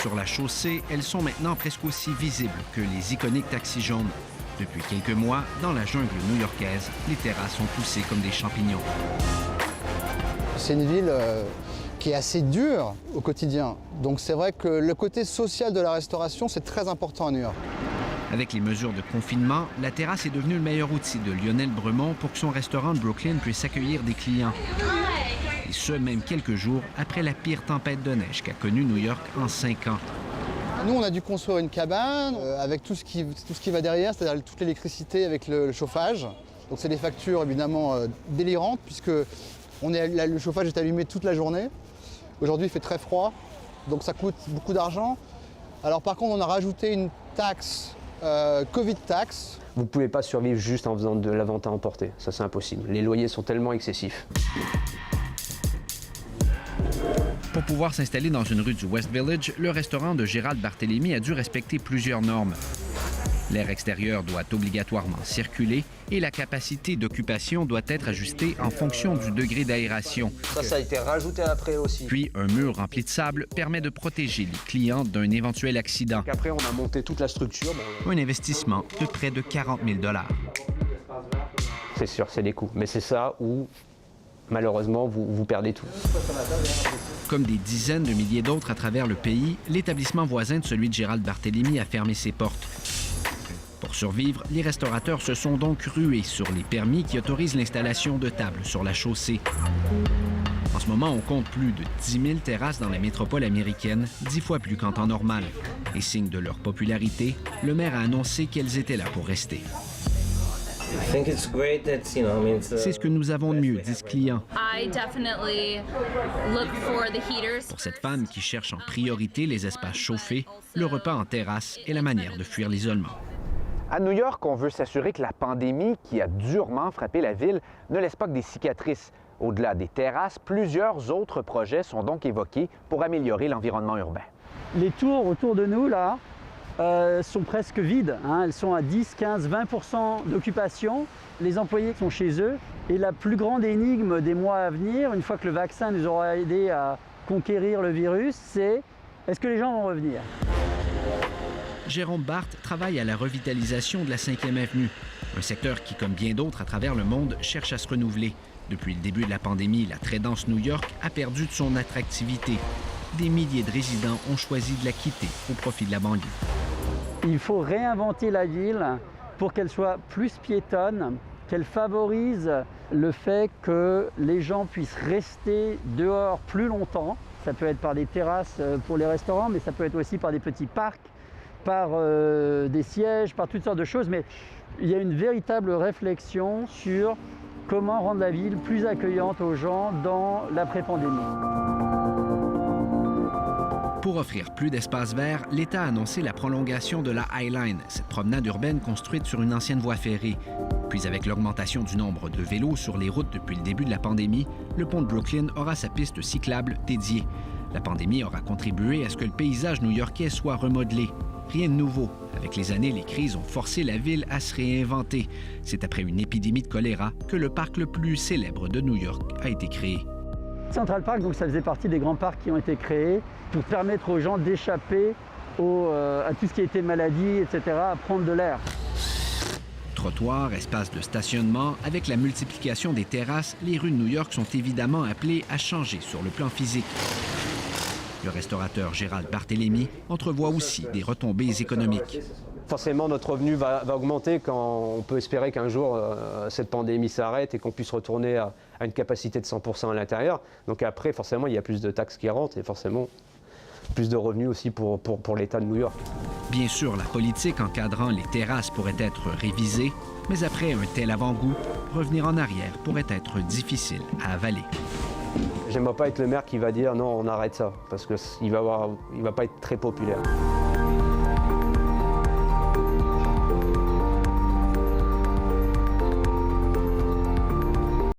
sur la chaussée, elles sont maintenant presque aussi visibles que les iconiques taxis jaunes. Depuis quelques mois, dans la jungle new-yorkaise, les terrasses ont poussé comme des champignons. C'est une ville qui est assez dure au quotidien. Donc c'est vrai que le côté social de la restauration, c'est très important à New York. Avec les mesures de confinement, la terrasse est devenue le meilleur outil de Lionel Bremont pour que son restaurant de Brooklyn puisse accueillir des clients. Et ce, même quelques jours après la pire tempête de neige qu'a connue New York en 5 ans. Nous, on a dû construire une cabane avec tout ce qui va derrière, c'est-à-dire toute l'électricité avec le chauffage. Donc c'est des factures évidemment délirantes puisque le chauffage est allumé toute la journée. Aujourd'hui, il fait très froid, donc ça coûte beaucoup d'argent. Alors par contre, on a rajouté une taxe, Covid tax. Vous ne pouvez pas survivre juste en faisant de la vente à emporter, ça c'est impossible. Les loyers sont tellement excessifs. Pour pouvoir s'installer dans une rue du West Village, le restaurant de Gérald Barthélemy a dû respecter plusieurs normes. L'air extérieur doit obligatoirement circuler et la capacité d'occupation doit être ajustée en fonction du degré d'aération. Ça a été rajouté après aussi. Puis, un mur rempli de sable permet de protéger les clients d'un éventuel accident. Après, on a monté toute la structure. Un investissement de près de 40 000 $. C'est sûr, c'est des coûts. Mais c'est ça où, malheureusement, vous perdez tout. Comme des dizaines de milliers d'autres à travers le pays, l'établissement voisin de celui de Gérald Barthélemy a fermé ses portes. Pour survivre, les restaurateurs se sont donc rués sur les permis qui autorisent l'installation de tables sur la chaussée. En ce moment, on compte plus de 10 000 terrasses dans la métropole américaine, 10 fois plus qu'en temps normal. Et signe de leur popularité, le maire a annoncé qu'elles étaient là pour rester. C'est ce que nous avons de mieux, disent clients. Pour cette femme qui cherche en priorité les espaces chauffés, le repas en terrasse est la manière de fuir l'isolement. À New York, on veut s'assurer que la pandémie qui a durement frappé la ville ne laisse pas que des cicatrices. Au-delà des terrasses, plusieurs autres projets sont donc évoqués pour améliorer l'environnement urbain. Les tours autour de nous, là, sont presque vides. Elles sont à 10, 15, 20% d'occupation. Les employés sont chez eux. Et la plus grande énigme des mois à venir, une fois que le vaccin nous aura aidé à conquérir le virus, c'est est-ce que les gens vont revenir? Jérôme Barthes travaille à la revitalisation de la 5e Avenue, un secteur qui, comme bien d'autres à travers le monde, cherche à se renouveler. Depuis le début de la pandémie, la très dense New York a perdu de son attractivité. Des milliers de résidents ont choisi de la quitter au profit de la banlieue. Il faut réinventer la ville pour qu'elle soit plus piétonne, qu'elle favorise le fait que les gens puissent rester dehors plus longtemps. Ça peut être par des terrasses pour les restaurants, mais ça peut être aussi par des petits parcs, par des sièges, par toutes sortes de choses. Mais il y a une véritable réflexion sur comment rendre la ville plus accueillante aux gens dans l'après-pandémie. Pour offrir plus d'espace vert, l'État a annoncé la prolongation de la High Line, cette promenade urbaine construite sur une ancienne voie ferrée. Puis avec l'augmentation du nombre de vélos sur les routes depuis le début de la pandémie, le pont de Brooklyn aura sa piste cyclable dédiée. La pandémie aura contribué à ce que le paysage new-yorkais soit remodelé. Rien de nouveau. Avec les années, les crises ont forcé la ville à se réinventer. C'est après une épidémie de choléra que le parc le plus célèbre de New York a été créé. Central Park, donc ça faisait partie des grands parcs qui ont été créés pour permettre aux gens d'échapper à tout ce qui était maladie, etc., à prendre de l'air. Trottoirs, espaces de stationnement, avec la multiplication des terrasses, les rues de New York sont évidemment appelées à changer sur le plan physique. Le restaurateur Gérald Barthélemy entrevoit aussi des retombées économiques. Forcément, notre revenu va augmenter quand on peut espérer qu'un jour, cette pandémie s'arrête et qu'on puisse retourner à une capacité de 100% à l'intérieur. Donc après, forcément, il y a plus de taxes qui rentrent et forcément plus de revenus aussi pour l'État de New York. Bien sûr, la politique encadrant les terrasses pourrait être révisée, mais après un tel avant-goût, revenir en arrière pourrait être difficile à avaler. J'aimerais pas être le maire qui va dire non, on arrête ça, parce qu'il va pas être très populaire.